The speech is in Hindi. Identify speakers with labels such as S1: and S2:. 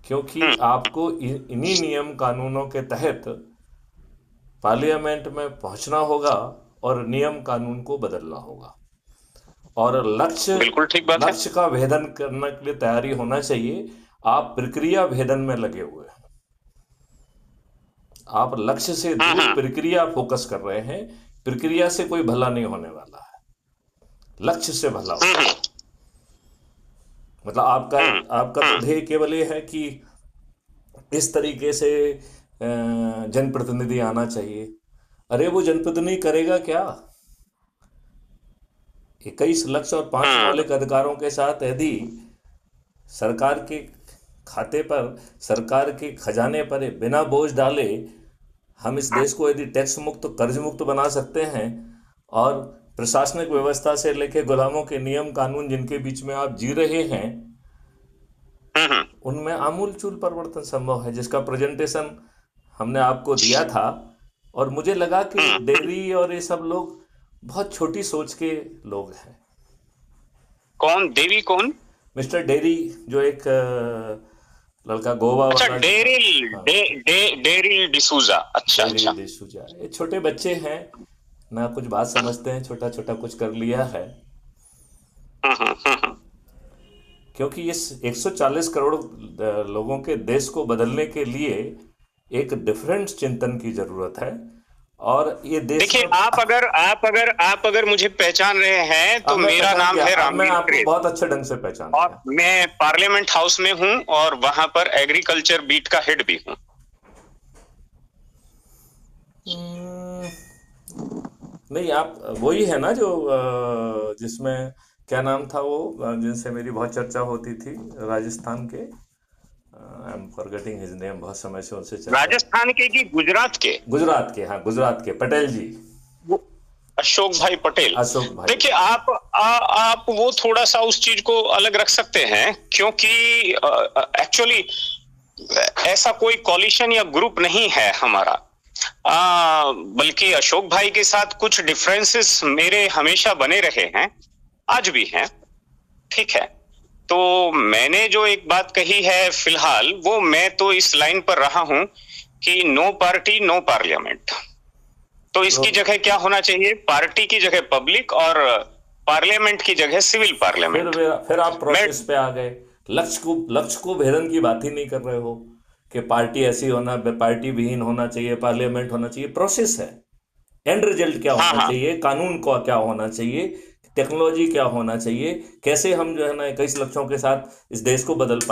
S1: क्योंकि आपको इन्हीं नियम कानूनों के तहत पार्लियामेंट में पहुंचना होगा और नियम कानून को बदलना होगा। और लक्ष्य
S2: बिल्कुल ठीक बात है।
S1: लक्ष्य का भेदन करने के लिए तैयारी होना चाहिए। आप प्रक्रिया भेदन में लगे हुए हैं, आप लक्ष्य से दूर
S2: हम्म।
S1: प्रक्रिया फोकस कर रहे हैं। प्रक्रिया से कोई भला नहीं होने वाला है, लक्ष्य से भला होगा।
S2: हम्म।
S1: मतलब आपका
S2: हम्म।
S1: आपका तो
S2: हम्म।
S1: ध्येय केवल ये है कि इस तरीके से जनप्रतिनिधि आना चाहिए। अरे वो जनप्रतिनिधि करेगा क्या? 21 लक्ष्य और 5
S2: हम्म।
S1: मौलिक अधिकारों के साथ यदि सरकार के खाते पर, सरकार के खजाने पर बिना बोझ डाले हम इस देश को यदि टैक्स मुक्त, कर्ज मुक्त बना सकते हैं, और प्रशासनिक व्यवस्था से लेकर गुलामों के नियम कानून जिनके बीच में आप जी रहे हैं,
S2: हम्म।
S1: उनमें आमूल चूल परिवर्तन संभव है, जिसका प्रेजेंटेशन हमने आपको दिया था। और मुझे लगा कि
S2: हम्म।
S1: डेरी और ये सब लोग बहुत छोटी सोच के लोग हैं।
S2: कौन देवी, कौन?
S1: मिस्टर डेरी, जो एक लड़का गोवा
S2: अच्छा,
S1: वाला जो था।
S2: डेरिल
S1: हाँ,
S2: डेरिल डिसूजा। अच्छा
S1: डेरी
S2: अच्छा।
S1: डिसूजा, ये छोटे बच्चे हैं, ना कुछ बात समझते हैं, छोटा छोटा कुछ कर लिया है।
S2: हम्म।
S1: क्योंकि इस 140 करोड़ लोगों के देश को बदलने के लिए एक डिफरेंट चिंतन की जरूरत है। और ये देश
S2: देखिए,
S1: में
S2: आप अगर मुझे पहचान रहे हैं तो
S1: अब मैं
S2: मेरा
S1: पहचान
S2: नाम
S1: गया,
S2: है
S1: अब मैं
S2: रामवीर
S1: आपको
S2: प्रेत।
S1: बहुत अच्छे ढंग से पहचान
S2: और
S1: गया।
S2: मैं पार्लियामेंट हाउस में हूं और वहां पर एग्रीकल्चर बीट का हेड भी हूं।
S1: हम्म, नहीं, आप वही है ना जो जिसमें क्या नाम था वो, जिनसे मेरी बहुत चर्चा होती थी, राजस्थान के, I am forgetting his name, बहुत समय से उनसे चर्चा।
S2: राजस्थान के कि गुजरात के?
S1: गुजरात के, हाँ, गुजरात के पटेल जी।
S2: वो अशोक भाई पटेल।
S1: अशोक भाई
S2: देखिए,
S1: पटेल।
S2: आप वो थोड़ा सा उस चीज को अलग रख सकते हैं, क्योंकि एक्चुअली ऐसा कोई कॉलिशन या ग्रुप नहीं है हमारा। बल्कि अशोक भाई के साथ कुछ डिफरेंसेस मेरे हमेशा बने रहे हैं, आज भी हैं। ठीक है। तो मैंने जो एक बात कही है फिलहाल, वो मैं तो इस लाइन पर रहा हूं कि नो पार्टी नो पार्लियामेंट। तो
S1: तो
S2: इसकी जगह क्या होना चाहिए? पार्टी की जगह पब्लिक, और पार्लियामेंट की जगह सिविल
S1: फिर
S2: पार्लियामेंट।
S1: फिर आप
S2: मैं
S1: प्रोसेस पे आ गए। लक्ष्य को भेदन की बात ही नहीं कर रहे हो कि पार्टी ऐसी होना, पार्टी विहीन होना चाहिए, पार्लियामेंट होना चाहिए। प्रोसेस है, एंड रिजल्ट क्या
S2: हाँ
S1: होना
S2: हाँ।
S1: चाहिए, कानून को क्या होना चाहिए, टेक्नोलॉजी क्या होना चाहिए, कैसे हम जो है ना 21 लक्षों के साथ इस देश को बदल पाए।